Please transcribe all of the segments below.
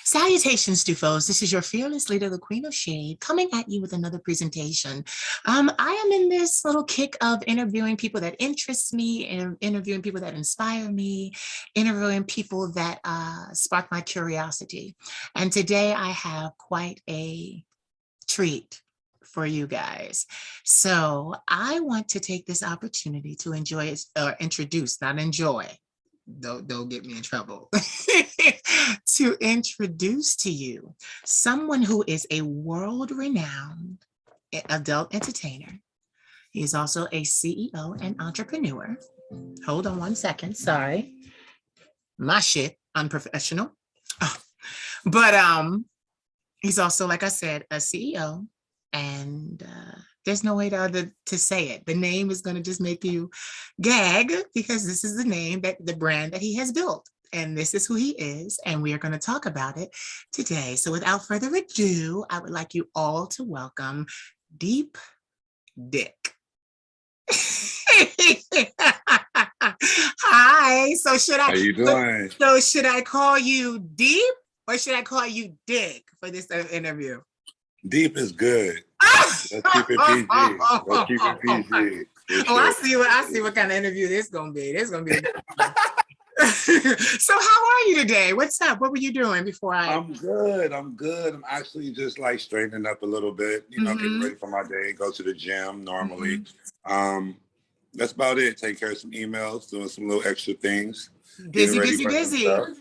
Salutations, Stufos. This is your fearless leader, the Queen of Shade, coming at you with another presentation. I am in this little kick of interviewing people that interest me and interviewing people that inspire me, interviewing people that spark my curiosity. And today I have quite a treat for you guys. So I want to take this opportunity to introduce, not enjoy. Don't get me in trouble. To introduce to you someone who is a world-renowned adult entertainer. He is also a CEO and entrepreneur. Hold on one second, sorry. My shit, unprofessional. Oh. But he's also, like I said, a CEO, and there's no way to say it. The name is going to just make you gag because this is the name, the brand that he has built. And this is who he is, and we are going to talk about it today. So without further ado, I would like you all to welcome Deep Dick. Hi. So How you doing? So should I call you Deep or should I call you Dick for this interview? Deep is good. Let's keep it PG. Let's keep it PG. Oh, I see what kind of interview this is gonna be. This is gonna be So how are you today? What's up? What were you doing before I'm good. I'm actually just like straightening up a little bit, getting ready for my day, go to the gym normally. That's about it. Take care of some emails, doing some little extra things. Busy.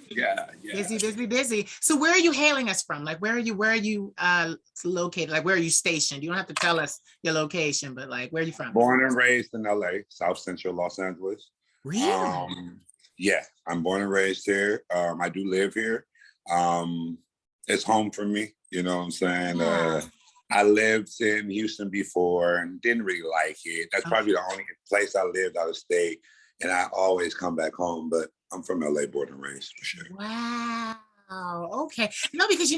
Yeah. Busy. So where are you hailing us from? Like, where are you located? Like, where are you stationed? You don't have to tell us your location, but like, where are you from? Born and raised in LA, South Central Los Angeles. Really? Yeah, I'm born and raised here. I do live here. It's home for me, you know what I'm saying? Yeah. I lived in Houston before and didn't really like it. That's probably the only place I lived out of state. And I always come back home, but I'm from LA, born and raised for sure. Wow. Okay. No, because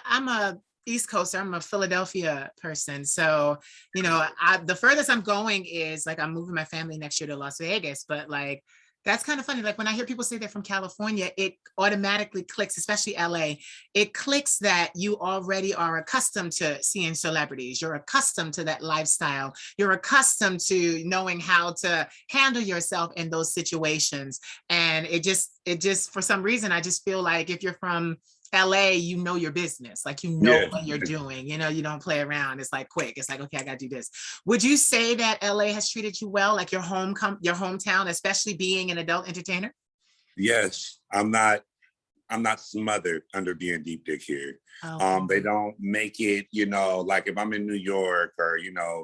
I'm a East Coaster. I'm a Philadelphia person. So, the furthest I'm going is like I'm moving my family next year to Las Vegas, but like that's kind of funny. Like when I hear people say they're from California, it automatically clicks, especially LA. It clicks that you already are accustomed to seeing celebrities. You're accustomed to that lifestyle. You're accustomed to knowing how to handle yourself in those situations. And it just for some reason, I just feel like if you're from LA, you know your business, like what you're doing, you don't play around. It's like quick. It's like, okay, I gotta do this. Would you say that LA has treated you well, like your hometown, especially being an adult entertainer? Yes, I'm not smothered under being Deep Dick here. Oh. They don't make it, like if I'm in New York or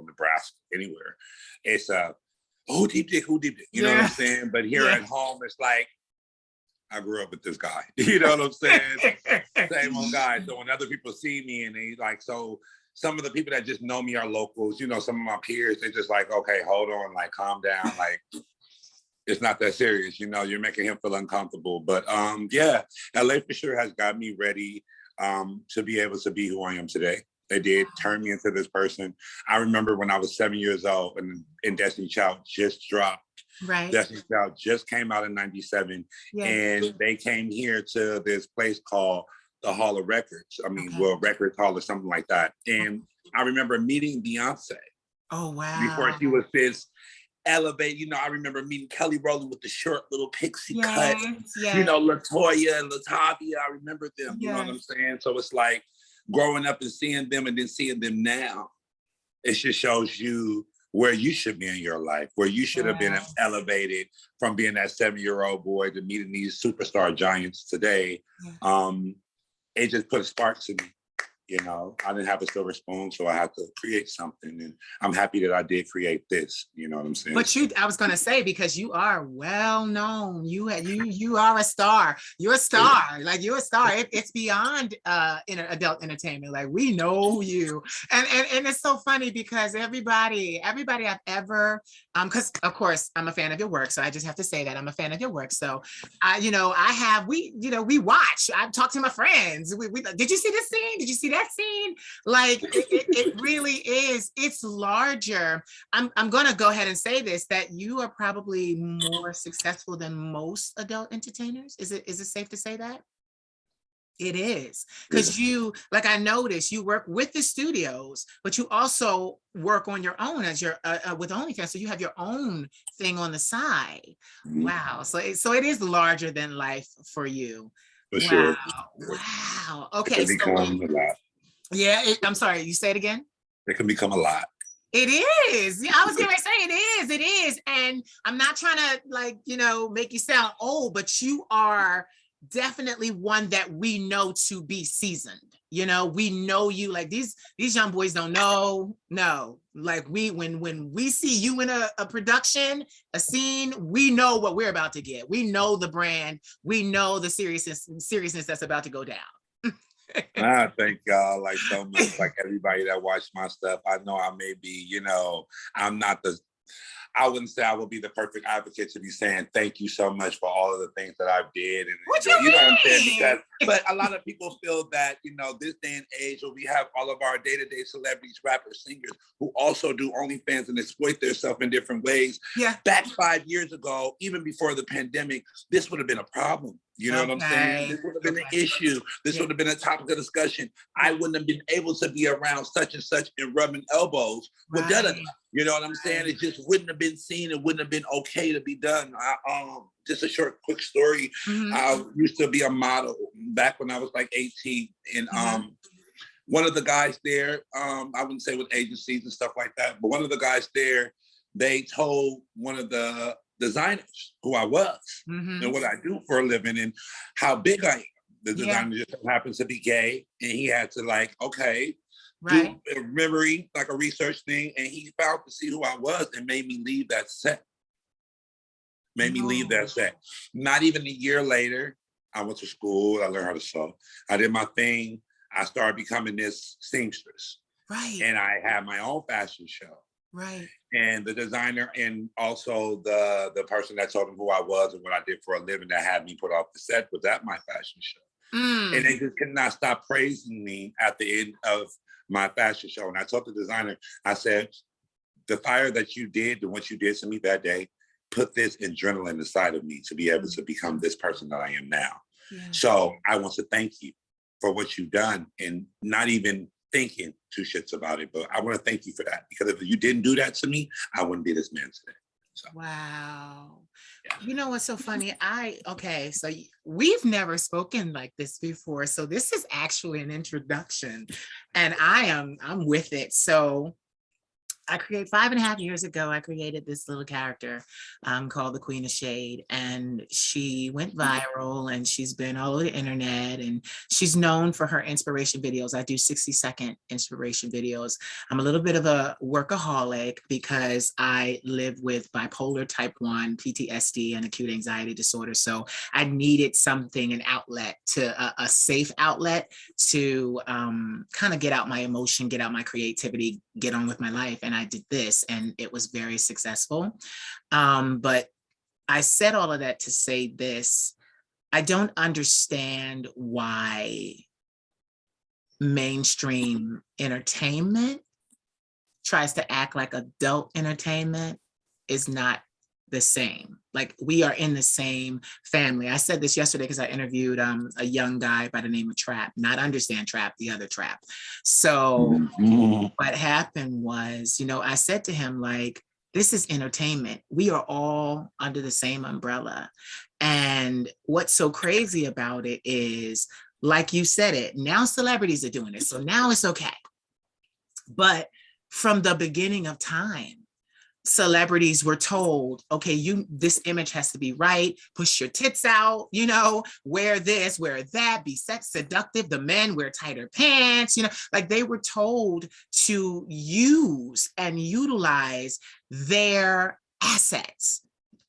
Nebraska, anywhere, it's who Deep Dick, you know what I'm saying? But here at home, it's like, I grew up with this guy. You know what I'm saying? Same old guy. So when other people see me and they like, so some of the people that just know me are locals, some of my peers, they just like, okay, hold on, like calm down. Like, it's not that serious. You're making him feel uncomfortable. But yeah, LA for sure has got me ready to be able to be who I am today. They did turn me into this person. I remember when I was 7 years old and Destiny Child just dropped. Right. Destiny Child just came out in '97, and they came here to this place called the Hall of Records. Record Hall or something like that. And I remember meeting Beyonce. Oh, wow. Before she was this elevate, I remember meeting Kelly Rowland with the short little pixie cut. Latoya and Latavia, I remember them. You know what I'm saying? So it's like growing up and seeing them and then seeing them now, it just shows you where you should be in your life, where you should have been elevated from being that 7-year-old boy to meeting these superstar giants today. It just put a spark to me. I didn't have a silver spoon, so I had to create something. And I'm happy that I did create this. You know what I'm saying? But I was going to say, because you are well known, you are a star. You're a star. Like you're a star. It's beyond adult entertainment. Like we know you, and it's so funny because everybody I've ever, because of course I'm a fan of your work, so I just have to say that I'm a fan of your work. So we watch. I've talked to my friends. Did you see this scene? Did you see that that scene? Like it really is. It's larger. I'm gonna go ahead and say this, that you are probably more successful than most adult entertainers. Is it safe to say that? It is, because you, like, I noticed you work with the studios, but you also work on your own as your with OnlyFans. So you have your own thing on the side. Wow. So it is larger than life for you. For Wow. sure. Wow. It Okay. can So become a lot. yeah, I'm sorry. You say it again. It can become a lot. It is. Yeah, I was going to say it is. It is. And I'm not trying to, like, make you sound old, but you are definitely one that we know to be seasoned. We know you, like, these young boys don't know. No, like, when we see you in a production, a scene, we know what we're about to get. We know the brand. We know the seriousness that's about to go down. I thank y'all like so much, like everybody that watched my stuff. I know I may be, I'm not I wouldn't say I would be the perfect advocate to be saying thank you so much for all of the things that I did. And what you know what I'm saying? mean? But a lot of people feel that, this day and age where we have all of our day-to-day celebrities, rappers, singers who also do OnlyFans and exploit themselves in different ways. Yeah. Back 5 years ago, even before the pandemic, this would have been a problem. You know what I'm saying? This would have been an issue. This would have been a topic of discussion. I wouldn't have been able to be around such and such and rubbing elbows with da-da-da. You know what I'm saying? It just wouldn't have been seen. It wouldn't have been okay to be done. Just a short, quick story. I used to be a model back when I was like 18. And one of the guys there, I wouldn't say with agencies and stuff like that, but one of the guys there, they told one of the designers who I was and what I do for a living and how big I am. The designer just happens to be gay, and he had to do a memory, like a research thing, and he found to see who I was and made me leave that set. Not even a year later, I went to school, I learned how to sew. I did my thing. I started becoming this seamstress. Right. And I had my own fashion show. Right. And the designer and also the person that told him who I was and what I did for a living that had me put off the set was at my fashion show. And they just could not stop praising me at the end of my fashion show. And I told the designer, I said, the fire that you did and what you did to me that day, put this adrenaline inside of me to be able to become this person that I am now. Yeah. So I want to thank you for what you've done and not even thinking two shits about it. But I want to thank you for that, because if you didn't do that to me, I wouldn't be this man today. So. Wow. Yeah. You know what's so funny? So we've never spoken like this before. So this is actually an introduction and I'm with it. So I created 5.5 years ago, I created this little character called the Queen of Shade, and she went viral and she's been all over the internet, and she's known for her inspiration videos. I do 60-second inspiration videos. I'm a little bit of a workaholic because I live with bipolar type 1, PTSD, and acute anxiety disorder. So I needed something, an outlet, a safe outlet to kind of get out my emotion, get out my creativity, get on with my life. And I did this, and it was very successful. But I said all of that to say this: I don't understand why mainstream entertainment tries to act like adult entertainment is not the same. Like, we are in the same family. I said this yesterday because I interviewed a young guy by the name of Trap, not Understand Trap, the other Trap. So what happened was, I said to him, like, this is entertainment. We are all under the same umbrella. And what's so crazy about it is, like you said it, now celebrities are doing it. So now it's okay. But from the beginning of time, celebrities were told, okay, this image has to be right, push your tits out, wear this, wear that, be sex seductive, the men wear tighter pants, like they were told to use and utilize their assets.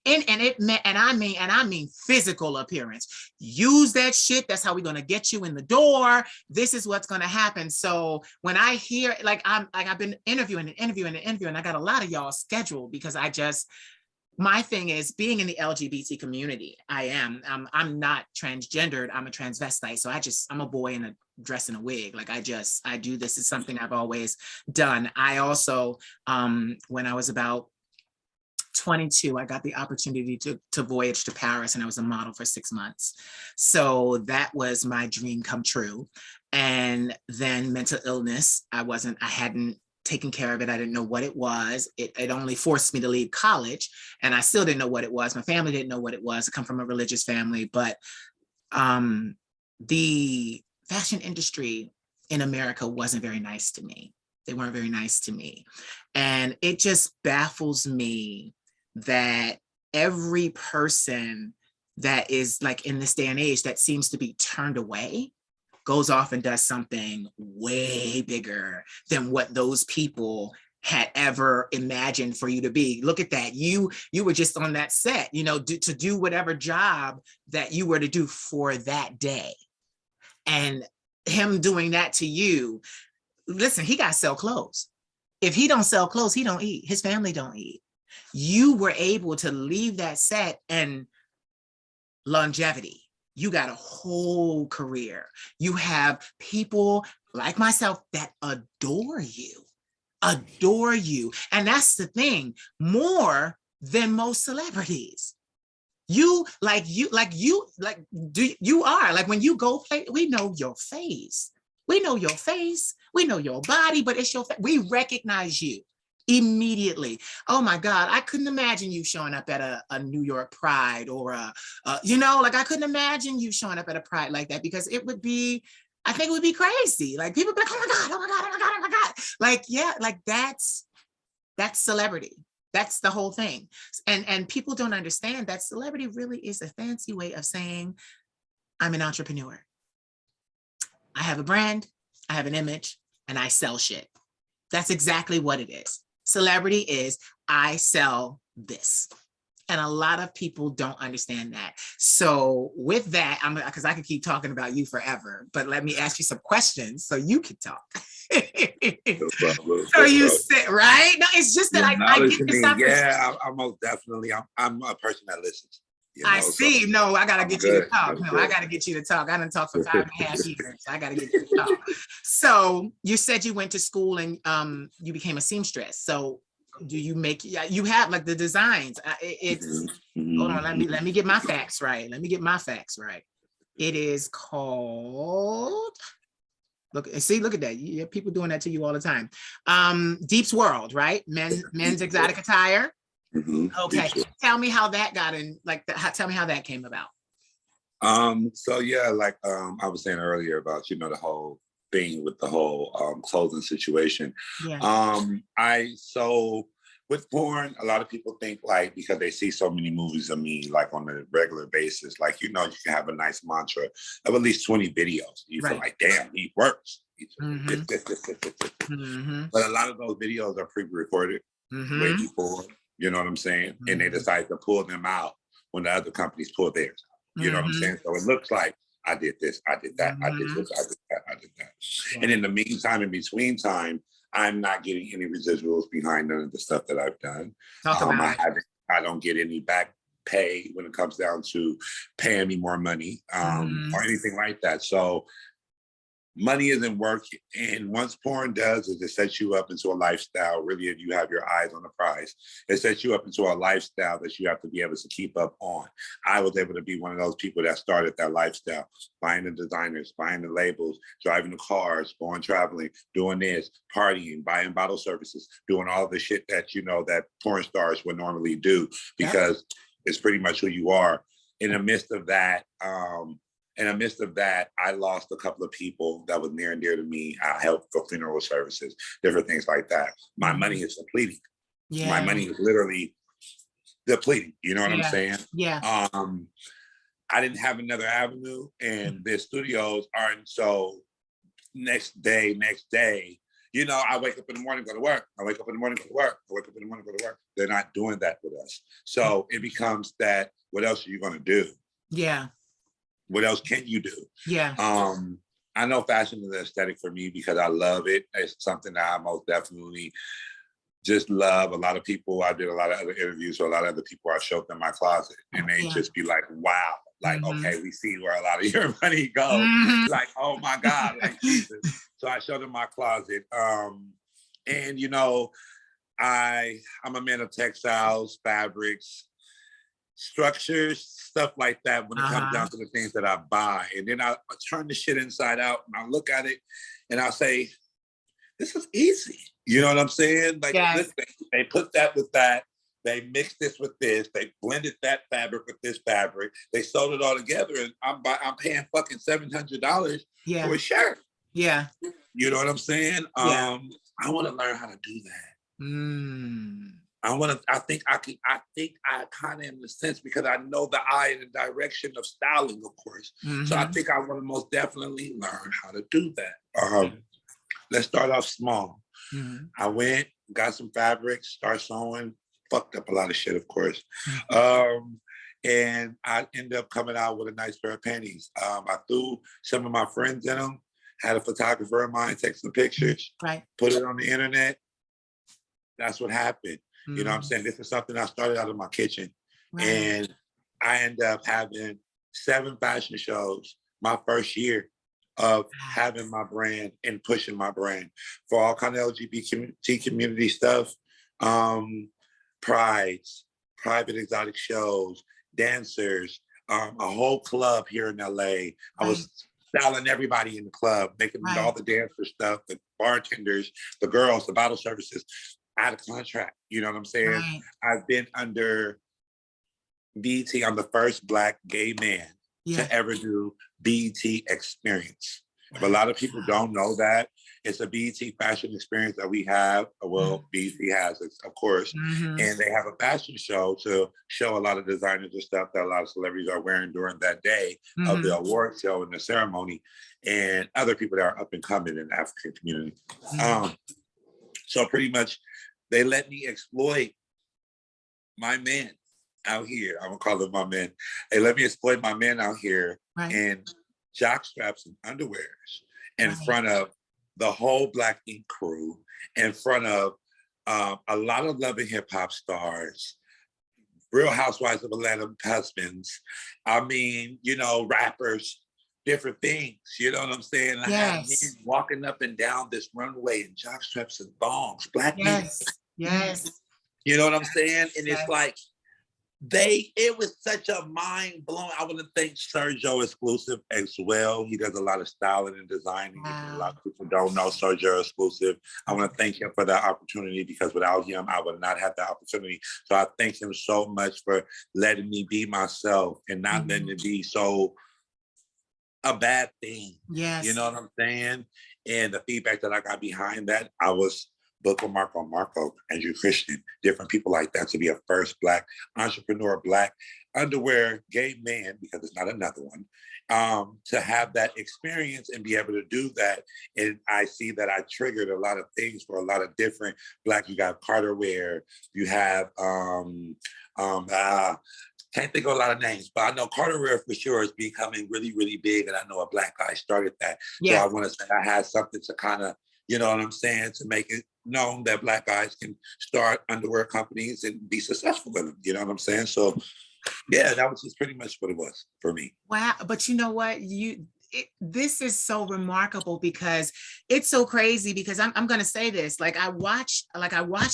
And I mean physical appearance. Use that shit. That's how we're gonna get you in the door. This is what's gonna happen. So when I hear, I've been interviewing, and I got a lot of y'all scheduled because my thing is being in the LGBT community. I'm not transgendered. I'm a transvestite. So I'm a boy in a dress and a wig. Like I do, this is something I've always done. I also, when I was about 22, I got the opportunity to voyage to Paris, and I was a model for 6 months. So that was my dream come true. And then mental illness, I hadn't taken care of it. I didn't know what it was. It only forced me to leave college, and I still didn't know what it was. My family didn't know what it was. I come from a religious family, but the fashion industry in America wasn't very nice to me. They weren't very nice to me. And it just baffles me that every person that is like in this day and age that seems to be turned away goes off and does something way bigger than what those people had ever imagined for you to be. Look at that. You were just on that set, to do whatever job that you were to do for that day. And him doing that to you, listen, he got to sell clothes. If he don't sell clothes, he don't eat. His family don't eat. You were able to leave that set and longevity. You got a whole career. You have people like myself that adore you. And that's the thing, more than most celebrities. You are like, when you go play, we know your face. We know your body, but it's your face. We recognize you immediately. Oh my God, I couldn't imagine you showing up at a New York Pride or I couldn't imagine you showing up at a Pride like that, because I think it would be crazy. Like people be like, oh my God, oh my God, oh my God, oh my God. Like, yeah, like that's celebrity. That's the whole thing. And people don't understand that celebrity really is a fancy way of saying, I'm an entrepreneur. I have a brand, I have an image, and I sell shit. That's exactly what it is. Celebrity is, I sell this. And a lot of people don't understand that. So with that, because I could keep talking about you forever, but let me ask you some questions so you can talk. So you sit, right? No, it's just that I get this opportunity. Yeah, I'm most definitely, I'm a person that listens. I see. So no, I got to get you to talk. No, I got to get you to talk. I didn't talk for 5.5 years. I got to get you to talk. So you said you went to school and you became a seamstress. So do you have like the designs? Hold on, let me get my facts right. It is called, look at that. You have people doing that to you all the time. Dicc World, right? Men's exotic attire. Okay, tell me how that got in, tell me how that came about. So yeah, like I was saying earlier about, the whole thing with the whole clothing situation. Yeah. So with porn, a lot of people think like, because they see so many movies of me like on a regular basis, like, you can have a nice mantra of at least 20 videos. You feel like, damn, he works. But a lot of those videos are pre-recorded way before. You know what I'm saying? And they decide to pull them out when the other companies pull theirs out. You know what I'm saying? So it looks like I did this, I did that, I did this, I did that, I did that. Yeah. And in the meantime, in between time, I'm not getting any residuals behind none of the stuff that I've done. I don't get any back pay when it comes down to paying me more money or anything like that. So money isn't working. And once porn does is it sets you up into a lifestyle, really, if you have your eyes on the prize, it sets you up into a lifestyle that you have to be able to keep up on. I was able to be one of those people that started that lifestyle, buying the designers, buying the labels, driving the cars, going traveling, doing this, partying, buying bottle services, doing all the shit that, that porn stars would normally do, because it's pretty much who you are. In the midst of that, I lost a couple of people that was near and dear to me. I helped for funeral services, different things like that. My money is depleting. Yeah. My money is literally depleting. You know what I'm saying? Yeah. I didn't have another avenue, and the studios aren't. So next day, I wake up in the morning, go to work. I wake up in the morning, go to work. I wake up in the morning, go to work. They're not doing that with us. So it becomes that, what else are you going to do? Yeah. What else can you do? Yeah. I know fashion is an aesthetic for me because I love it. It's something that I most definitely just love a lot of people. I did a lot of other interviews with a lot of other people. I showed them my closet and they just be like, wow, like, okay, we see where a lot of your money goes. Like, oh my God, like Jesus. So I showed them my closet. And you know, I'm a man of textiles, fabrics, structures, stuff like that when it comes down to the things that I buy. And then I turn the shit inside out and I look at it and I say, this is easy. You know what I'm saying? Like, listen, they put that with that. They mixed this with this. They blended that fabric with this fabric. They sewed it all together, and I'm paying fucking $700 for a shirt. Yeah. You know what I'm saying? I want to learn how to do that. I think I kind of in the sense because I know the eye and the direction of styling, of course. So I think I want to most definitely learn how to do that. Let's start off small. I went, got some fabrics, start sewing, fucked up a lot of shit, of course. And I ended up coming out with a nice pair of panties. I threw some of my friends in them, had a photographer of mine take some pictures, put it on the internet. That's what happened. You know what I'm saying? This is something I started out of my kitchen. And I ended up having 7 fashion shows my first year of having my brand and pushing my brand for all kind of LGBT community stuff, prides, private exotic shows, dancers, a whole club here in LA. I was styling everybody in the club, making all the dancer stuff, the bartenders, the girls, the bottle services, out of contract. You know what I'm saying? I've been under BET. I'm the first Black gay man to ever do BET Experience. If a lot of people don't know that, it's a BET fashion experience that we have. Well, BET has it, of course. And they have a fashion show to show a lot of designers and stuff that a lot of celebrities are wearing during that day of the award show and the ceremony, and other people that are up and coming in the African community. So pretty much they let me exploit my men out here. I'm gonna call them my men. They let me exploit my men out here in jock straps and underwears in front of the whole Black Ink crew, in front of a lot of Love and Hip Hop stars, Real Housewives of Atlanta husbands. I mean, you know, rappers, different things. You know what I'm saying? I had men walking up and down this runway in jock straps and thongs, Black men. You know what I'm saying? And it's like, it was such a mind blowing. I want to thank Sergio Exclusive as well. He does a lot of styling and designing. A lot of people don't know Sergio Exclusive. I want to thank him for that opportunity because without him, I would not have the opportunity. So I thank him so much for letting me be myself and not letting it be so a bad thing. You know what I'm saying? And the feedback that I got behind that, I was Booker Marco, Andrew Christian, different people like that, to be a first Black entrepreneur, Black underwear gay man, because it's not another one, to have that experience and be able to do that. And I see that I triggered a lot of things for a lot of different Black, you got Carter wear, you have, can't think of a lot of names, but I know Carter wear for sure is becoming really, really big. And I know a Black guy started that. So I want to say I had something to kind of, you know what I'm saying, to make it known that Black guys can start underwear companies and be successful in them. You know what I'm saying? So yeah, that was just pretty much what it was for me. Wow. But you know what? This is so remarkable because it's so crazy because I'm going to say this, I watch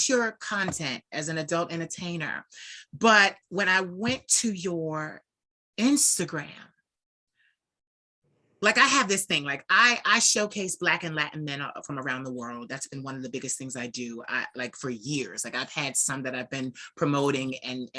your content as an adult entertainer, but when I went to your Instagram, I have this thing, I showcase Black and Latin men from around the world. That's been one of the biggest things I do, for years. I've had some that I've been promoting, and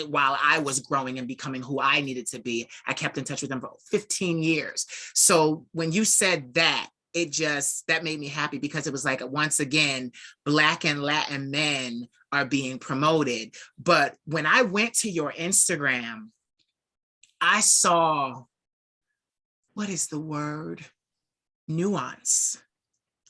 while I was growing and becoming who I needed to be, I kept in touch with them for 15 years. So when you said that, that made me happy because it was once again, Black and Latin men are being promoted. But when I went to your Instagram, I saw, what is the word? Nuance,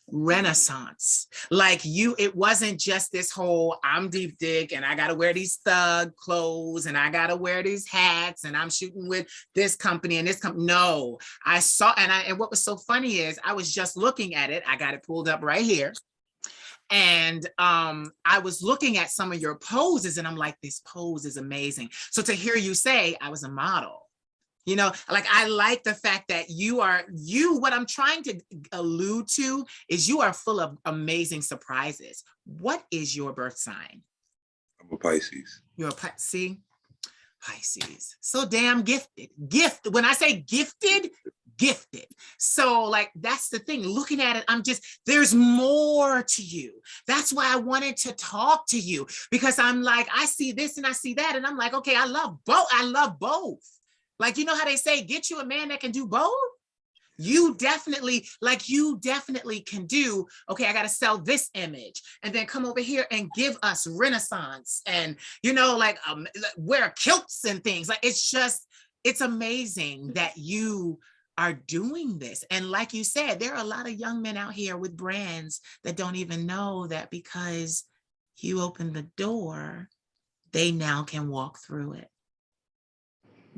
renaissance. It wasn't just this whole, I'm Dicc and I gotta wear these thug clothes and I gotta wear these hats and I'm shooting with this company and this company. No, I saw, and what was so funny is I was just looking at it. I got it pulled up right here. And I was looking at some of your poses and I'm like, this pose is amazing. So to hear you say I was a model, you know, like I like the fact that what I'm trying to allude to is you are full of amazing surprises. What is your birth sign? I'm a Pisces. You're a Pisces. Pisces. So damn gifted. When I say gifted, gifted. So like, that's the thing. Looking at it, there's more to you. That's why I wanted to talk to you, because I'm like, I see this and I see that. And I'm like, okay, I love both. I love both. Like, you know how they say, get you a man that can do both? You definitely can do, okay, I got to sell this image and then come over here and give us Renaissance and, you know, like wear kilts and things. Like, it's amazing that you are doing this. And like you said, there are a lot of young men out here with brands that don't even know that because you opened the door, they now can walk through it.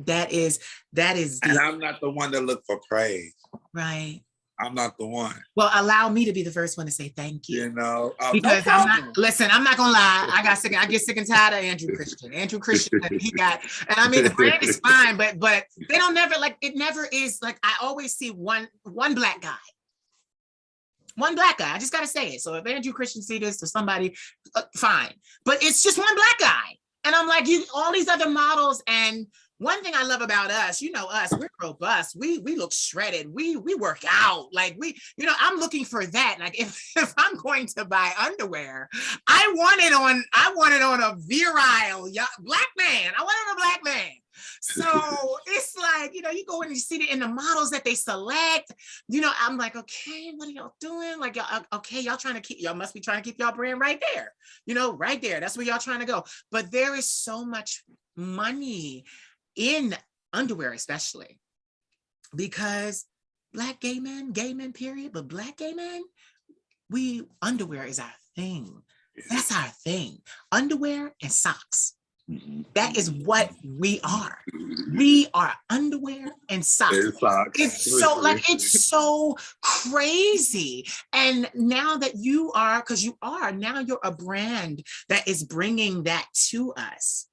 That is and I'm not the one to look for praise. Right. I'm not the one. Well, allow me to be the first one to say thank you. You know, because no, I'm not gonna lie. I get sick and tired of Andrew Christian. Andrew Christian, and I mean, the brand is fine, but they don't never, like, it never is, like, I always see one black guy. One black guy. I just gotta say it. So if Andrew Christian see this to somebody, fine. But it's just one black guy. And I'm like, all these other models. And one thing I love about us, you know, we're robust. We look shredded. We work out. Like I'm looking for that. Like if I'm going to buy underwear, I want it on a virile black man. I want it on a black man. So it's like, you know, you go in and you see it in the models that they select, you know, I'm like, okay, what are y'all doing? Like, y'all, okay, y'all must be trying to keep y'all brand right there, you know, right there. That's where y'all trying to go. But there is so much money in underwear, especially because black gay men period, but black gay men, underwear is our thing. That's our thing. Underwear and socks. That is what we are. We are underwear and socks. It's so crazy. And now that you're a brand that is bringing that to us.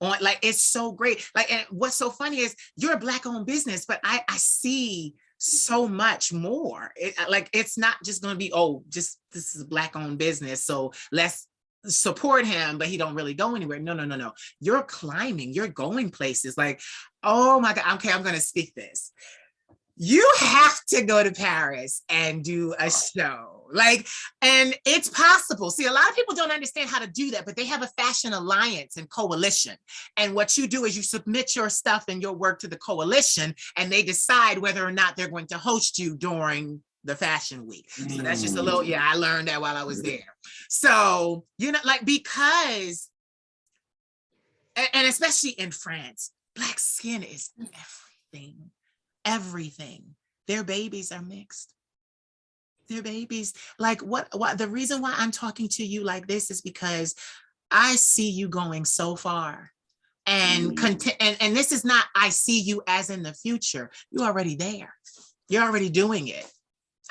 Like, it's so great. Like, and what's so funny is you're a black owned business, but I see so much more. It's not just going to be, this is a black owned business, so let's support him, but he don't really go anywhere. No. You're climbing, you're going places. Like, oh my God, okay, I'm going to speak this. You have to go to Paris and do a show. Like, and it's possible. See, a lot of people don't understand how to do that, but they have a fashion alliance and coalition. And what you do is you submit your stuff and your work to the coalition, and they decide whether or not they're going to host you during the fashion week. So that's just a little, I learned that while I was there. So, you know, like, because, and especially in France, black skin is everything. Their babies are mixed. Their babies, like what the reason why I'm talking to you like this is because I see you going so far. And this is not, I see you as in the future. You're already there. You're already doing it.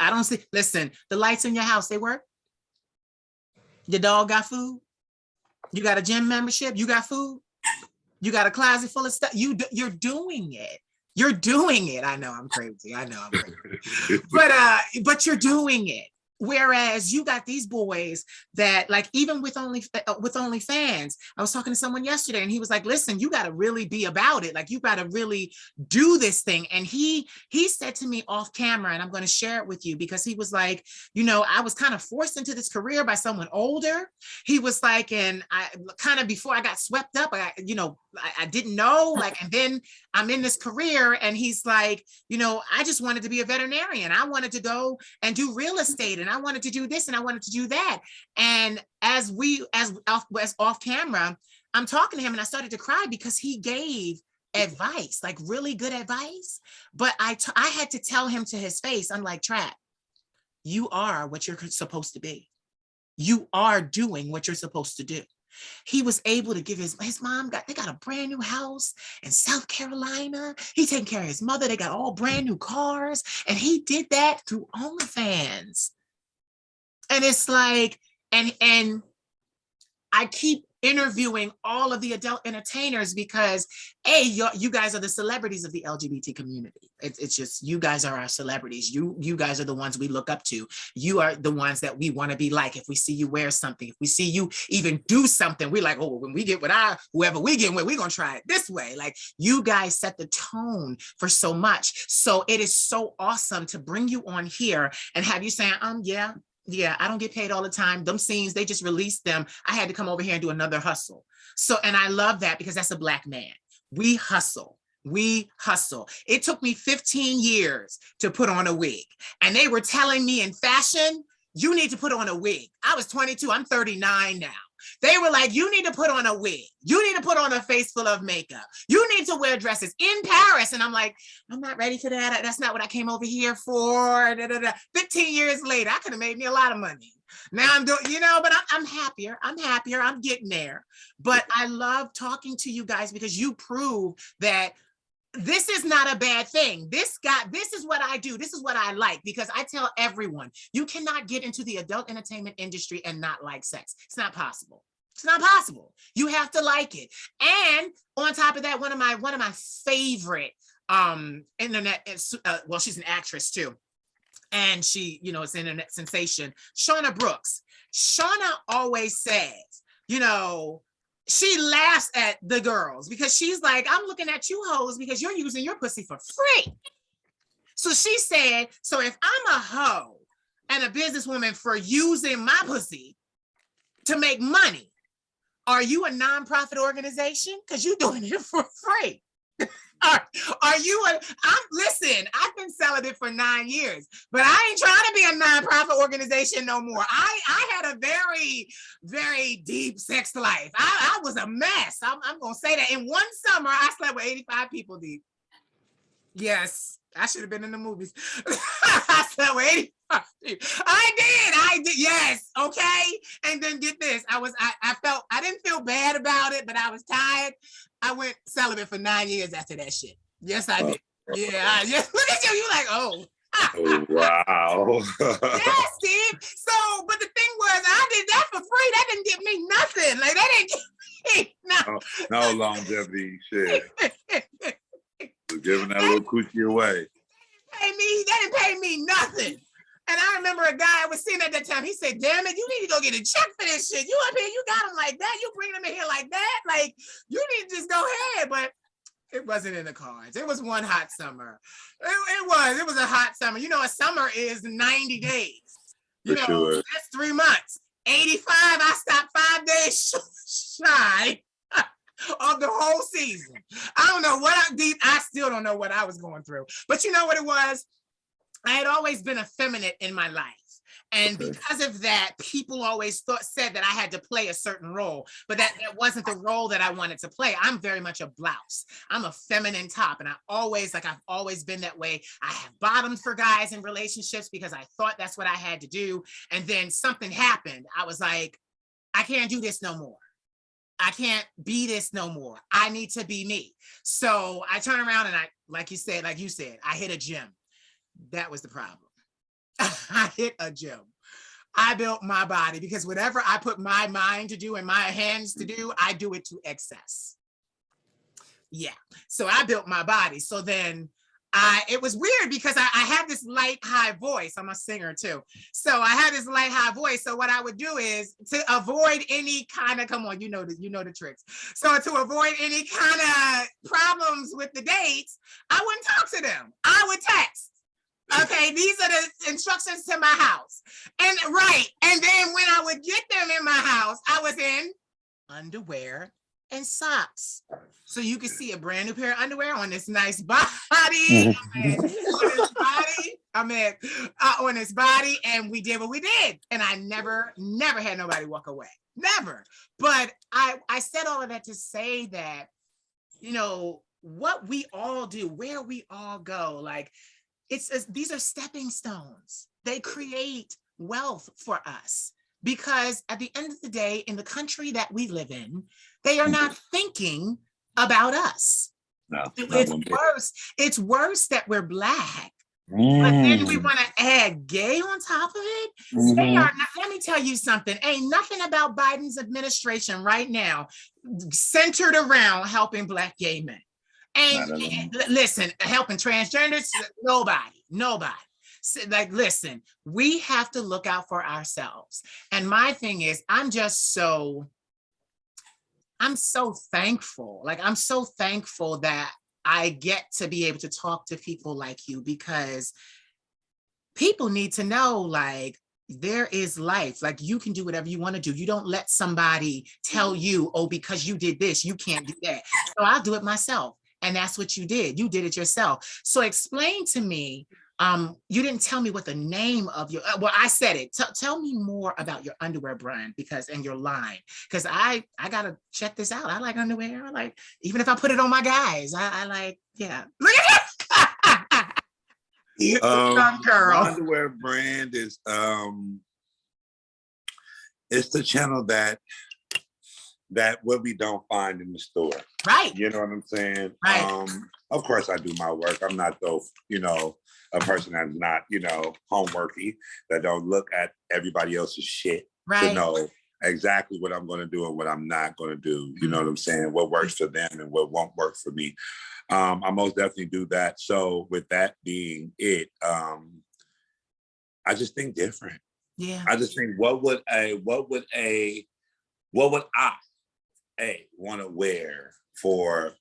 I don't see, listen, the lights in your house, they work? Your dog got food? You got a gym membership? You got food? You got a closet full of stuff? You're doing it. You're doing it. I know I'm crazy. But you're doing it. Whereas you got these boys that, like, even with OnlyFans, I was talking to someone yesterday and he was like, listen, you got to really be about it. Like, you got to really do this thing. And he said to me off camera, and I'm going to share it with you, because he was like, you know, I was kind of forced into this career by someone older. He was like, and I kind of, before I got swept up, I didn't know, like, and then I'm in this career, and he's like, you know, I just wanted to be a veterinarian. I wanted to go and do real estate, and I wanted to do this, and I wanted to do that. And as off camera, I'm talking to him, and I started to cry because he gave advice, like really good advice. But I had to tell him to his face, I'm like, Trap, you are what you're supposed to be. You are doing what you're supposed to do. He was able to give his mom they got a brand new house in South Carolina. He taking care of his mother. They got all brand new cars. And he did that through OnlyFans. And it's like, And I keep interviewing all of the adult entertainers because you guys are the celebrities of the LGBT community. It's just, you guys are our celebrities. You guys are the ones we look up to. You are the ones that we want to be like. If we see you wear something, if we see you even do something, we're like, oh, when we get with whoever we get with, we're gonna try it this way. Like, you guys set the tone for so much. So it is so awesome to bring you on here and have you saying, yeah, I don't get paid all the time. Them scenes, they just released them. I had to come over here and do another hustle. So, and I love that because that's a Black man. We hustle. We hustle. It took me 15 years to put on a wig. And they were telling me in fashion, you need to put on a wig. I was 22. I'm 39 now. They were like, you need to put on a wig. You need to put on a face full of makeup. You need to wear dresses in Paris. And I'm like, I'm not ready for that. That's not what I came over here for. 15 years later, I could have made me a lot of money. Now I'm doing, but I'm happier. I'm getting there. But I love talking to you guys because you prove that this is not a bad thing. This is what I do. This is what I like, because I tell everyone, you cannot get into the adult entertainment industry and not like sex. It's not possible. It's not possible. You have to like it. And on top of that, one of my favorite internet, well, she's an actress too. And she, it's an internet sensation, Shauna Brooks. Shauna always says, she laughs at the girls because she's like, I'm looking at you hoes because you're using your pussy for free. So she said, so if I'm a hoe and a businesswoman for using my pussy to make money, are you a nonprofit organization? Because you're doing it for free. Are you listen, I've been celibate for 9 years, but I ain't trying to be a nonprofit organization no more. I had a very, very deep sex life. I was a mess. I'm going to say that. In one summer, I slept with 85 people deep. Yes, I should have been in the movies. I slept with 85 people. I did. Yes. Okay. And then get this. I didn't feel bad about it, but I was tired. I went celibate for 9 years after that shit. Yes, I did. Yeah. Look at you. You like, oh. Oh, wow. Yes, Steve. So, but the thing was, I did that for free. That didn't give me nothing. Like, that didn't give me nothing. No longevity shit. Giving that little coochie away. They didn't pay me nothing. And I remember a guy I was seeing at that time, he said, damn it, you need to go get a check for this shit. You up here, you got them like that. You bring them in here like that. Like, you need to just go ahead. But it wasn't in the cards. It was one hot summer. It was a hot summer. A summer is 90 days. Sure. That's 3 months. 85, I stopped 5 days shy of the whole season. I don't know what I still don't know what I was going through. But you know what it was? I had always been effeminate in my life. And because of that, people always said that I had to play a certain role, but that wasn't the role that I wanted to play. I'm very much a blouse. I'm a feminine top. And I've always been that way. I have bottomed for guys in relationships because I thought that's what I had to do. And then something happened. I was like, I can't do this no more. I can't be this no more. I need to be me. So I turn around and like you said, I hit a gym. That was the problem. I hit a gym. I built my body because whatever I put my mind to do and my hands to do, I do it to excess. Yeah. So I built my body. So then it was weird because I have this light, high voice. I'm a singer too. So I had this light, high voice. So what I would do is to avoid any kind of, come on, you know the tricks. So to avoid any kind of problems with the dates, I wouldn't talk to them. I would text. Okay, these are the instructions to my house. And then when I would get them in my house, I was in underwear and socks. So you can see a brand new pair of underwear on this nice body. On his body, and we did what we did. And I never had nobody walk away. Never. But I said all of that to say that, what we all do, where we all go, like, these are stepping stones. They create wealth for us because at the end of the day, in the country that we live in, they are not thinking about us. No, it's worse. It's worse that we're Black But then we Mm. want to add gay on top of it. They Mm-hmm. are not, let me tell you something. Ain't nothing about Biden's administration right now centered around helping Black gay men. And Not at all. listen, helping transgenders, nobody. So, like, listen, we have to look out for ourselves. And my thing is, I'm so thankful. Like, I'm so thankful that I get to be able to talk to people like you, because people need to know, like, there is life. Like, you can do whatever you want to do. You don't let somebody tell you, oh, because you did this, you can't do that. So I'll do it myself. And that's what you did. You did it yourself. So explain to me, you didn't tell me what the name of your, well, I said it. Tell me more about your underwear brand, because, and your line, because I gotta check this out. I like underwear. I like, even if I put it on my guys, I like, yeah. Look at it. Young My girl. underwear brand is it's the channel that what we don't find in the store. Right. You know what I'm saying? Right. Of course I do my work. I'm not though, a person that's not, homeworky, that don't look at everybody else's shit to know exactly what I'm going to do and what I'm not going to do. You know what I'm saying? What works for them and what won't work for me. I most definitely do that. So with that being it, I just think different. Yeah. I just think what would I want to wear for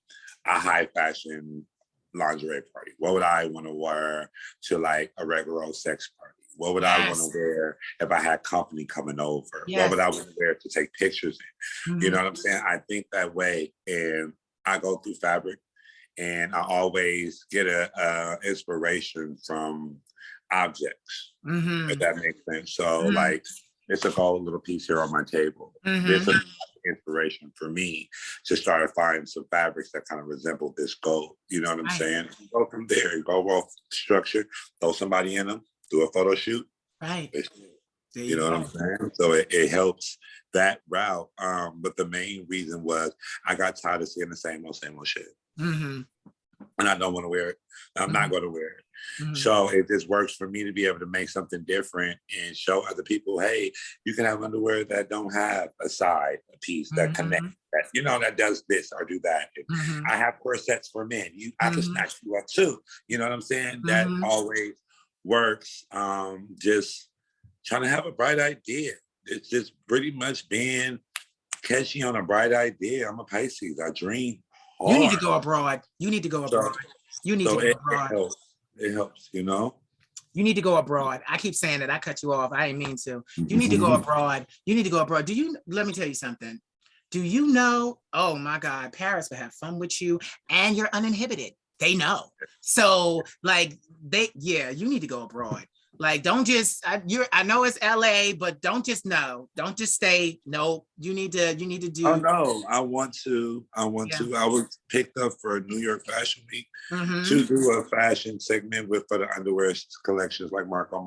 a high fashion lingerie party? What would I want to wear to like a regular old sex party? What would I want to wear if I had company coming over? What would I want to wear to take pictures in? You know what I'm saying? I think that way, and I go through fabric, and I always get a inspiration from objects, if that makes sense. So like, it's a gold little piece here on my table. This is inspiration for me to start to find some fabrics that kind of resemble this gold. You know what I'm saying? Go from there, go off structure, throw somebody in them, do a photo shoot. Right. You know what I'm saying? So it helps that route. But the main reason was I got tired of seeing the same old shit. And I don't want to wear it. I'm not going to wear it. So it just works for me to be able to make something different and show other people, hey, you can have underwear that don't have a piece that connects, that, that does this or do that. I have corsets for men. I can snatch you up too. You know what I'm saying? That always works. Just trying to have a bright idea. It's just pretty much being catchy on a bright idea. I'm a Pisces. I dream hard. You need to go abroad. You need to go abroad. You need to go abroad. It helps, You need to go abroad. I keep saying that. I cut you off. I didn't mean to. You need to go abroad. You need to go abroad. Let me tell you something. Do you know, oh my God, Paris will have fun with you and you're uninhibited. They know. So like you need to go abroad. Like, don't just, I know it's LA, but don't just stay. No, you need to do. Oh no, I want to. I was picked up for New York Fashion Week to do a fashion segment for the underwear collections like Marco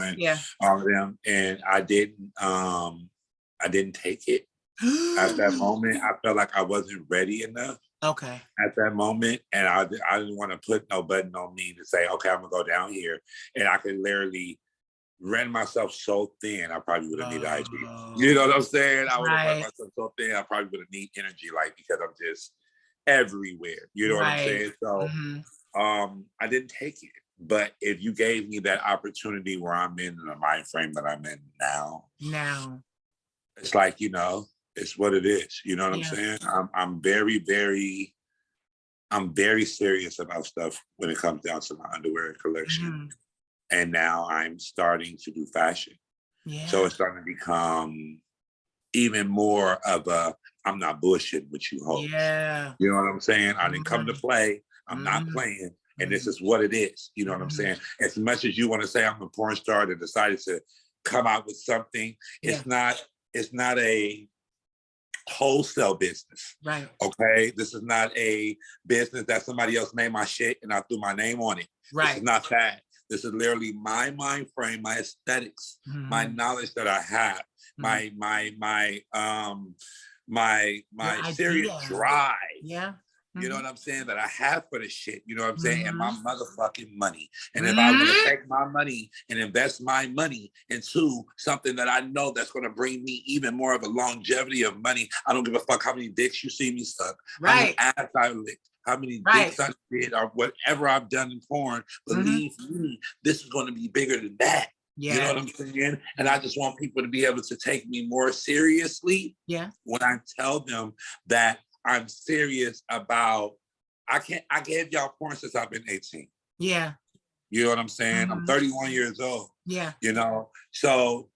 and all of them. And I didn't take it. At that moment, I felt like I wasn't ready enough. Okay. At that moment, and I didn't want to put no button on me to say, okay, I'm gonna go down here, and I could literally ran myself so thin, I probably would have needed IG. You know what I'm saying? I would have run myself so thin, I probably would have need energy, like, because I'm just everywhere. You know what I'm saying? So, I didn't take it. But if you gave me that opportunity where I'm in the mind frame that I'm in now, it's like, it's what it is. You know what I'm saying? I'm very, very, serious about stuff when it comes down to my underwear collection. And now I'm starting to do fashion. So it's starting to become even more of I'm not bullshitting with you hoes. You know what I'm saying? I didn't come to play. I'm not playing. And this is what it is. You know what I'm saying? As much as you want to say I'm a porn star that decided to come out with something, it's not a wholesale business. Right. Okay. This is not a business that somebody else made my shit and I threw my name on it. Right. This is not that. This is literally my mind frame, my aesthetics, my knowledge that I have, my serious drive. You know what I'm saying? That I have for the shit. You know what I'm saying? And my Mhm. motherfucking money. And if I want to Mhm. take my money and invest my money into something that I know that's going to bring me even more of a longevity of money, I don't give a fuck how many dicks you see me suck, how many Right. ass I licked, how many Right. dicks I did, or whatever I've done in porn. Mhm. Believe me, this is going to be bigger than that. You know Yeah. what I'm saying? And I just want people to be able to take me more seriously Yeah. when I tell them that I'm serious about. I gave y'all porn since I've been 18. Yeah. You know what I'm saying? I'm Mhm. 31 years old. Yeah. You know, so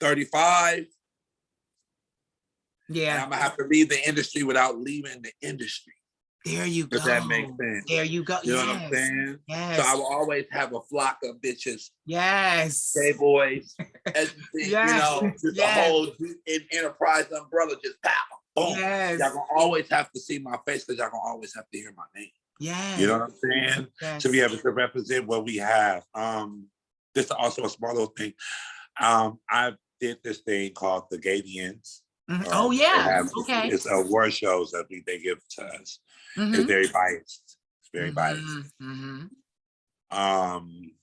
35, and Yeah. I'm gonna have to leave the industry without leaving the industry. There you If that makes go. There sense. you go. You know what I'm Yes. saying? So I Yes. will always have a flock of bitches, gay Yes. boys, everything, you Yes. know, just a Yes. whole enterprise umbrella, just pow, boom. Y'all Yes. gonna always have to see my face because y'all gonna always have to hear my name. You Yes. know what I'm saying? To be Yes. able to represent what we have. This is also a small little thing. I did this thing called the Gadians. Mhm. Oh They yeah. have Okay. it's award shows that they give to us. It's Mhm. very biased. It's very biased. Mhm. Mhm. Um,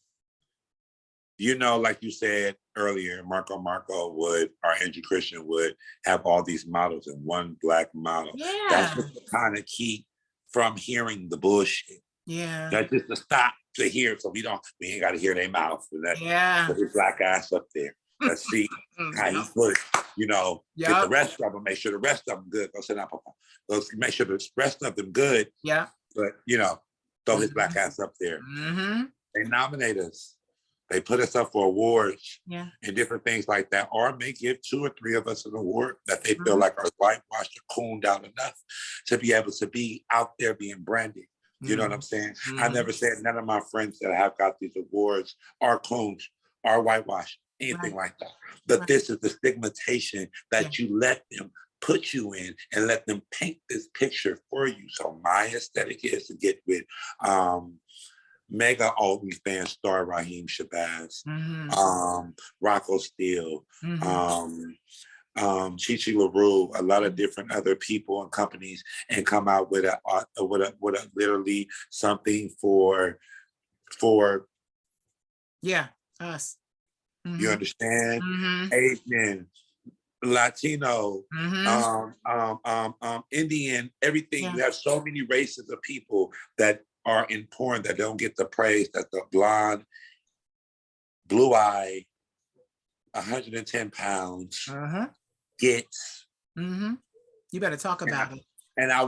you know, like you said earlier, Marco would, or Andrew Christian would have all these models and one black model. That's Yeah. just to kind of keep from hearing the bullshit. Yeah. That's just to stop to hear, so we ain't got to hear their mouth and that Yeah. put his black ass up there. Let's see how he Yep. put it. You know, get the Yep. rest of them. Make sure the rest of them good. Go sit down, Papa. Let's make sure the rest of them good. Yep. But you know, throw his black Mhm. ass up there. Mhm. They nominate us. They put us up for awards Yeah. and different things like that, or may give 2 or 3 of us an award that they feel Mhm. like are whitewashed or cooned out enough to be able to be out there being branded. You know what I'm Mhm. saying? I Mhm. never said none of my friends that have got these awards are coons, are whitewashed, anything Right. like that. But Right. this is the stigmatization Yeah. that you let them put you in and let them paint this picture for you. So my aesthetic is to get with mega OnlyFans star Raheem Shabazz, Mhm. Rocco Steele, Mhm. um, Chi LaRue, a lot of different other people and companies, and come out with a literally something for Yeah. Us. you Mhm. understand, Mhm. Asian, Latino, Mhm. Indian, everything. Yeah. You have so many races of people that are in porn that don't get the praise that the blonde, blue eye, 110 pounds Uh-huh. gets. Mhm. You better talk And I, about it. and I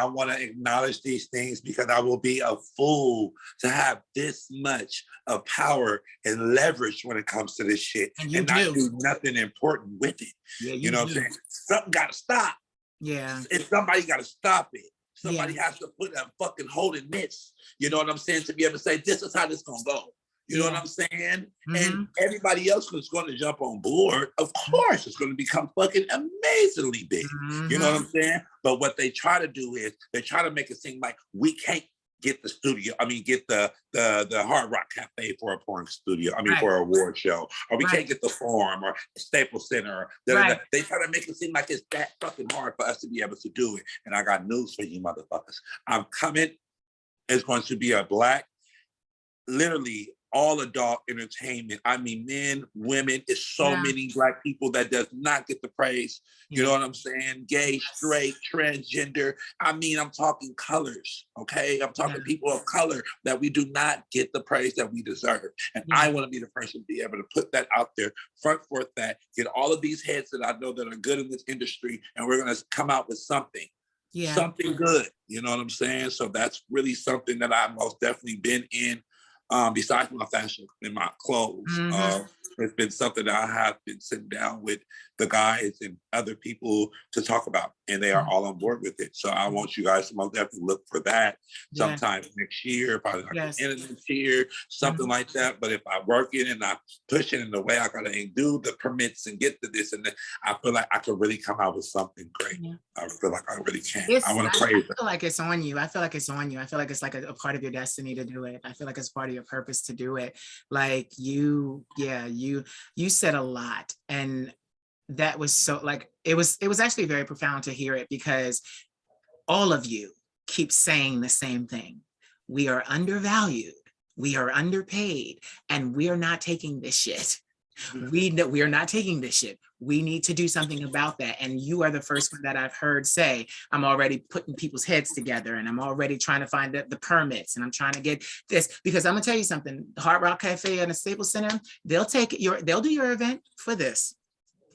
wanna acknowledge these things because I will be a fool to have this much of power and leverage when it comes to this shit And you and not do. do nothing important with it. Yeah, You you know what I'm do. saying? Something gotta stop. Yeah. And somebody gotta stop it. Yeah. Somebody has to put a fucking hold in this. You know what I'm saying? To be able to say, this is how this gonna go. You know what Yeah. I'm saying? And Mhm. everybody else who's going to jump on board, of course, it's going to become fucking amazingly big. You know what Mhm. I'm saying? But what they try to do is they try to make it seem like we can't get the studio. I mean, get the Hard Rock Cafe for a porn studio. I mean, Right. for an award show, or we Right. can't get the Forum or Staples Center. Or da-da-da. Right. They try to make it seem like it's that fucking hard for us to be able to do it. And I got news for you, motherfuckers. I'm coming. It's going to be a black, literally all adult entertainment. I mean, men, women, it's so Yeah. many black people that does not get the praise. You know Yeah. what I'm saying? Gay, straight, transgender. I mean, I'm talking colors, okay? I'm Yeah. talking people of color that we do not get the praise that we deserve. And Yeah. I want to be the person to be able to put that out there, front forth that, get all of these heads that I know that are good in this industry, and we're going to come out with something. Yeah. Something good, you know what I'm saying? So that's really something that I've most definitely been in. Besides my fashion and my clothes, Mhm. it's been something that I have been sitting down with the guys and other people to talk about, and they are Mhm. all on board with it. So I want you guys to most definitely look for that Yeah. sometime next year, probably like the Yes. end of this year, something Mhm. like that. But if I work it and I push it in the way I gotta do the permits and get to this and that, I feel like I could really come out with something great. Yeah. I feel like I really can. I It's want I to praise it. feel like it's on you. I feel like it's on you. I feel like it's like a part of your destiny to do it. I feel like it's part of your purpose to do it. Like yeah, you said a lot. And that was so like it was actually very profound to hear it because all of you keeps saying the same thing. We are undervalued, we are underpaid, and we are not taking this shit. We are not taking this shit. We need to do something about that. And you are the first one that I've heard say, I'm already putting people's heads together, and I'm already trying to find the permits, and I'm trying to get this, because I'm gonna tell you something, Hard Rock Cafe and the Staples Center, they'll do your event for this.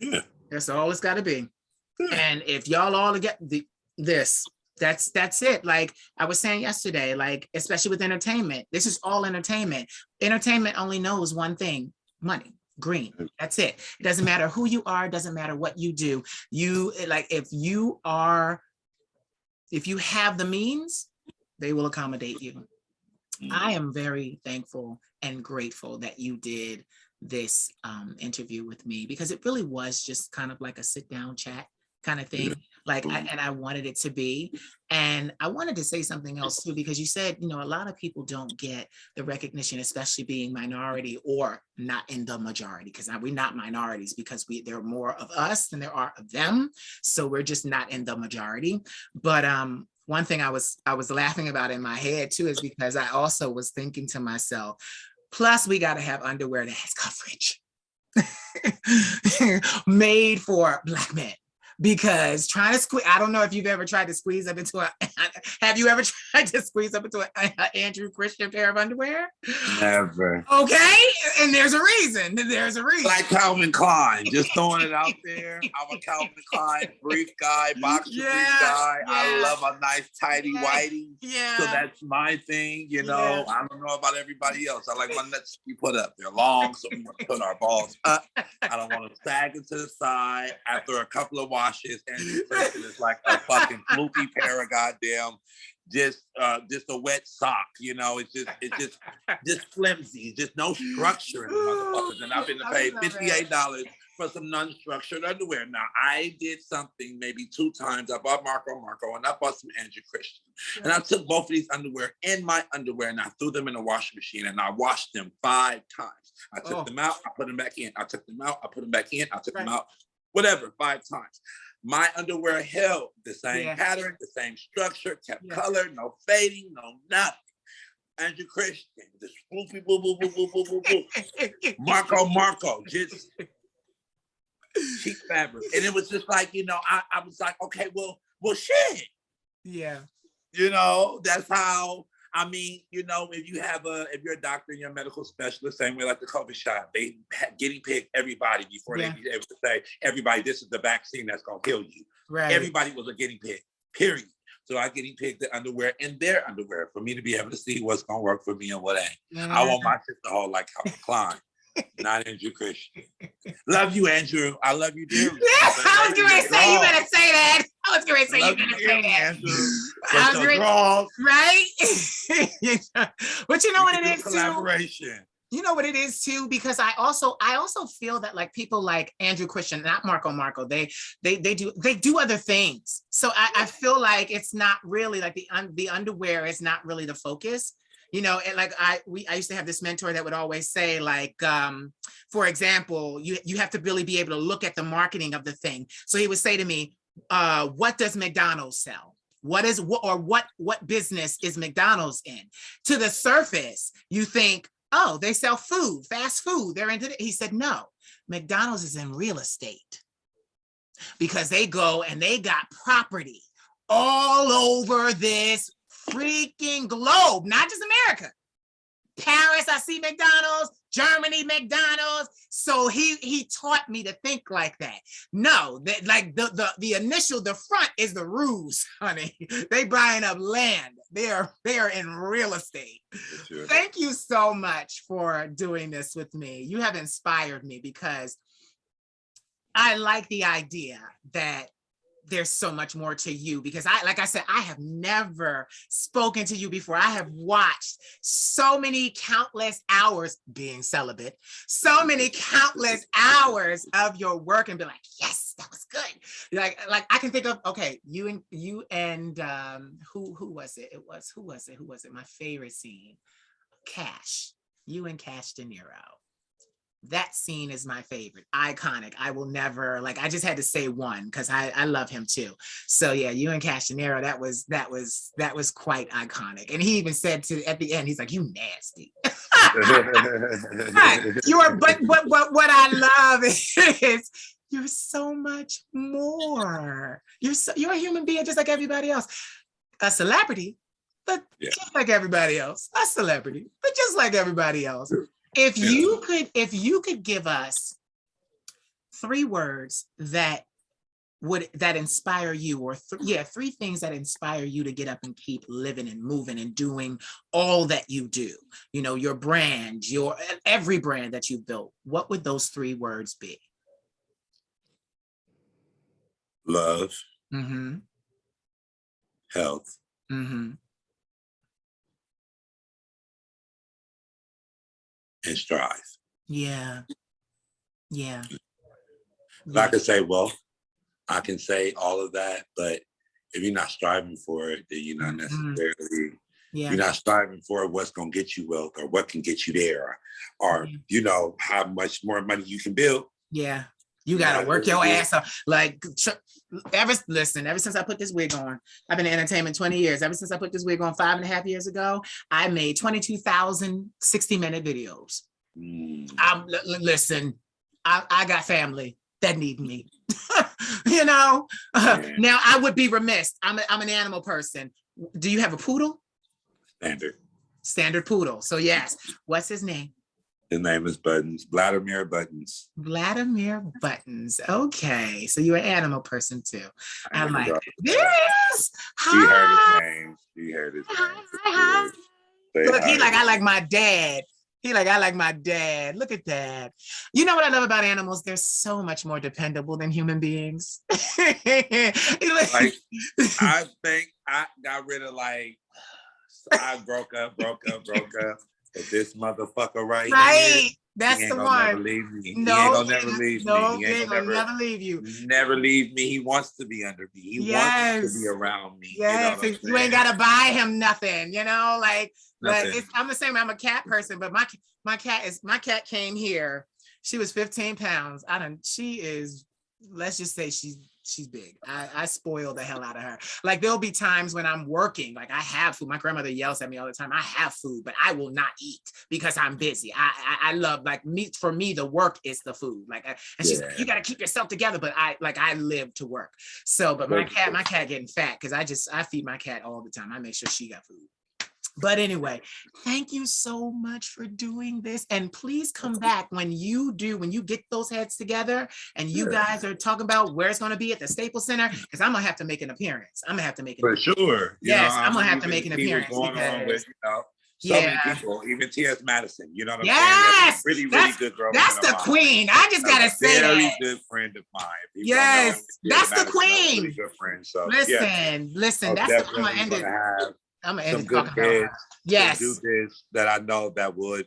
Yeah. That's all it's gotta be. Yeah. And if y'all all get this, that's it. Like I was saying yesterday, like, especially with entertainment, this is all entertainment. Entertainment only knows one thing: money. Green. That's it. It doesn't matter who you are, it doesn't matter what you do. You, like, if you have the means, they will accommodate you. I am very thankful and grateful that you did this interview with me, because it really was just kind of like a sit down chat kind of thing. Like, I wanted it to be. And I wanted to say something else too, because you said, a lot of people don't get the recognition, especially being minority or not in the majority, because we're not minorities, because there are more of us than there are of them. So we're just not in the majority. But one thing I was laughing about in my head too, is because I also was thinking to myself, plus we got to have underwear that has coverage made for Black men. Because trying to squeeze, I don't know if you've ever tried to squeeze up into have you ever tried to squeeze up into an Andrew Christian pair of underwear? Never. Okay, and there's a reason. Like Calvin Klein, just throwing it out there. I'm a Calvin Klein brief guy, boxer brief guy. Yeah. I love a nice tidy whitey. Yeah. So that's my thing, I don't know about everybody else. I like my nuts to be put up. They're long, so we want to put our balls up. I don't want to sag into the side after a couple of washes, and it's like a fucking floopy pair of goddamn just a wet sock, it's just flimsy, just no structure in the motherfuckers. And I've been to pay $58 for some non-structured underwear. Now, I did something maybe 2 times. I bought Marco, and I bought some Andrew Christian. And I took both of these underwear in my underwear, and I threw them in the washing machine, and I washed them 5 times. I took them out, I put them back in. I took them out, I put them back in. I took them out, whatever, 5 times. My underwear held the same pattern, the same structure, kept color, no fading, no nothing. Andrew Christian, this floofy boo boo boo boo boo boo boo. Marco, just cheap fabric. And it was just like, I was like, okay, well shit. Yeah. That's how, if you're a doctor and you're a medical specialist, same way like the COVID shot, they guinea pig everybody before they be able to say, everybody, this is the vaccine that's going to kill you. Right. Everybody was a guinea pig, period. So I guinea pig the underwear in their underwear for me to be able to see what's going to work for me and what ain't. Yeah. I want my shit to hold like Calvin Klein, not Andrew Christian. Love you, Andrew. I love you dearly. I was going to say, you better say that. I was going to say, you better say that. Andrew. Right? But you know what it is too? Collaboration. You know what it is too, because I also feel that like people like Andrew Christian, not Marco, they do other things. So I feel like it's not really like the underwear is not really the focus. And like I used to have this mentor that would always say, like, for example, you have to really be able to look at the marketing of the thing. So he would say to me, what does McDonald's sell? What business is McDonald's in? To the surface, you think, oh, they sell food, fast food. They're into it. He said, no, McDonald's is in real estate, because they go and they got property all over this freaking globe, not just America. Paris, I see McDonald's, Germany, McDonald's. So he taught me to think like that. No, that like the initial, the front is the ruse, honey. They buying up land. They are in real estate. Sure. Thank you so much for doing this with me. You have inspired me, because I like the idea that there's so much more to you, because like I said, I have never spoken to you before. I have watched so many countless hours being celibate, so many countless hours of your work, and be like, yes, that was good. Like I can think of, okay, you and who was it? Who was it? My favorite scene, Cash. You and Cash De Niro. that scene is my favorite. Iconic. I will never, like, I just had to say one because I love him too. So yeah, you and Castanero, that was quite iconic. And he even said to at the end, he's like, "You nasty." But what I love is you're so much more. You're a human being just like everybody else. A celebrity, but just like everybody else. A celebrity, but just like everybody else. If you could give us 3 words that inspire you, or 3 things that inspire you to get up and keep living and moving and doing all that you do, you know, your brand, every brand that you built, what would those 3 words be? Love, Mm-hmm. health, Mm-hmm. and strive. Yeah. I could say, well, I can say all of that, but if you're not striving for it, then you're not necessarily, you're not striving for what's going to get you wealth, or what can get you there, or you know, how much more money you can build. Yeah. You got to work your ass off. Like, ever since I put this wig on, I've been in entertainment 20 years. Ever since I put this wig on 5.5 years ago, I made 22,000 60-minute videos. Listen, I got family that need me. You know, now I would be remiss. I'm an animal person. Do you have a poodle? Standard poodle. So yes. What's his name? His name is Buttons. Vladimir Buttons. Vladimir Buttons. Okay. So you're an animal person too. I like it. Yes. He heard his name. He heard his name. Hi. Look, he like, I like my dad. He like, I like my dad. Look at that. You know what I love about animals? They're so much more dependable than human beings. Like, I think I got rid of I broke up. But this motherfucker right here, that's the one. Never leave me. He ain't gonna never leave me. He ain't gonna never leave you. Never leave me. He wants to be under me. He wants to be around me. Yes, you ain't gotta buy him nothing. You know, like I'm the same. I'm a cat person, but my cat came here. She was 15 pounds. She is. Let's just say she's big. I spoil the hell out of her. Like, there'll be times when I'm working, like I have food. My grandmother yells at me all the time. I have food, but I will not eat because I'm busy. I love, like, meat. For me, the work is the food. Like, and she's like, you got to keep yourself together. But I live to work. So, but my cat getting fat because I feed my cat all the time. I make sure she got food. But anyway, thank you so much for doing this. And please come back when you get those heads together and you guys are talking about where it's going to be at the Staples Center, because I'm going to have to make an appearance. For sure. Yes, I'm going to have to make an appearance. So many people, even T.S. Madison, you know what I'm saying? Yes, really good girl. That's the queen. I just got to say that. Very good friend of mine. Yes, that's the queen. Really good friend. So, listen, that's I'm going to end it. I'm gonna end it talking about her. Yes. Do this that I know that would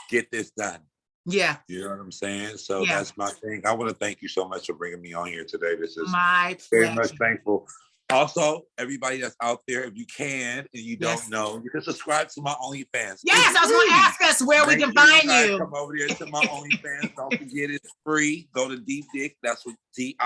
get this done. Yeah. You know what I'm saying? So that's my thing. I want to thank you so much for bringing me on here today. This is my very much thankful. Also, everybody that's out there, if you can and you don't know, you can subscribe to my OnlyFans. Yes, I was going to ask us where we can find you. Come over there to my OnlyFans. Don't forget, it's free. Go to Dicc. That's what Dicc,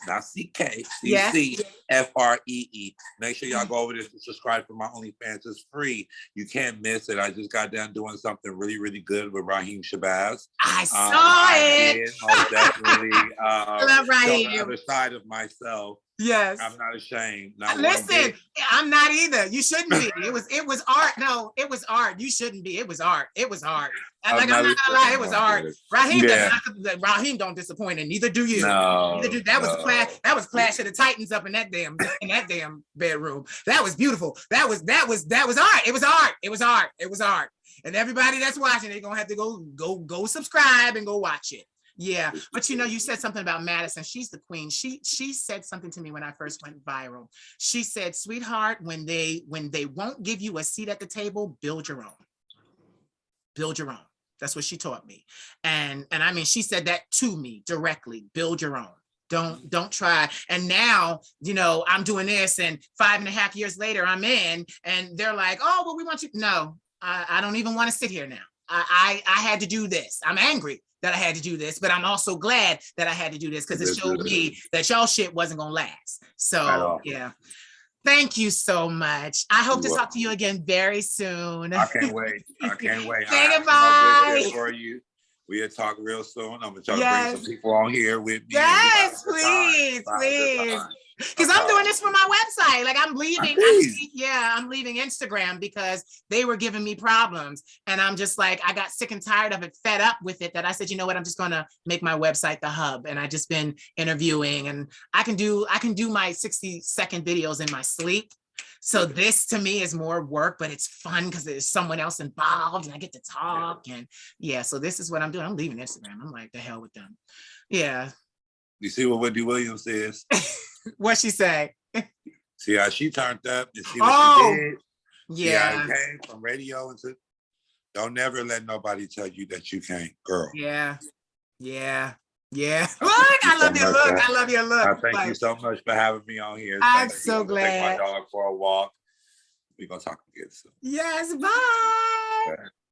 not CK. CCFREE. Make sure y'all go over there to subscribe to my OnlyFans. It's free. You can't miss it. I just got done doing something really, really good with Raheem Shabazz. I saw it. Most definitely. I love Raheem. The other side of myself. Yes. I'm not ashamed. Listen, I'm not either. You shouldn't be. It was art. No, it was art. You shouldn't be. It was art. It was art. I'm not gonna lie, it was art. Raheem don't disappoint, and neither do you. No, neither do that. Was Clash of the Titans up in that damn bedroom. That was beautiful. That was art. It was art. It was art. It was art. And everybody that's watching, they're gonna have to go subscribe and go watch it. Yeah, but you said something about Madison. She's the queen. She said something to me when I first went viral. She said, "Sweetheart, when they won't give you a seat at the table, build your own. Build your own." That's what she taught me. And I mean, she said that to me directly. Build your own. Don't try. And now, I'm doing this, and 5.5 years later, I'm in, and they're like, "Oh, well, we want you." No, I don't even want to sit here now. I had to do this. I'm angry that I had to do this, but I'm also glad that I had to do this because it showed me that y'all shit wasn't gonna last. So yeah. Thank you so much. I hope to talk to you again very soon. I can't wait. I can't wait. Say I goodbye. have some for you. We'll talk real soon. I'm gonna try to bring some people on here with me. Yes, please. Because I'm doing this for my website. Like I'm leaving Instagram because they were giving me problems. And I'm just like, I got sick and tired of it, fed up with it, that I said, you know what, I'm just gonna make my website the hub. And I just been interviewing, and I can do my 60-second videos in my sleep. So this to me is more work, but it's fun because there's someone else involved and I get to talk. And yeah, so this is what I'm doing. I'm leaving Instagram. I'm like, the hell with them. Yeah. You see what Wendy Williams says? What she say? See how she turned up and see what she did? Yeah. See how it came from radio into. Don't never let nobody tell you that you can't, girl. Yeah. Look, I love your look. I love your look. Thank you so much for having me on here. I'm so glad. Take my dog for a walk. We're gonna talk again soon. Yes, bye.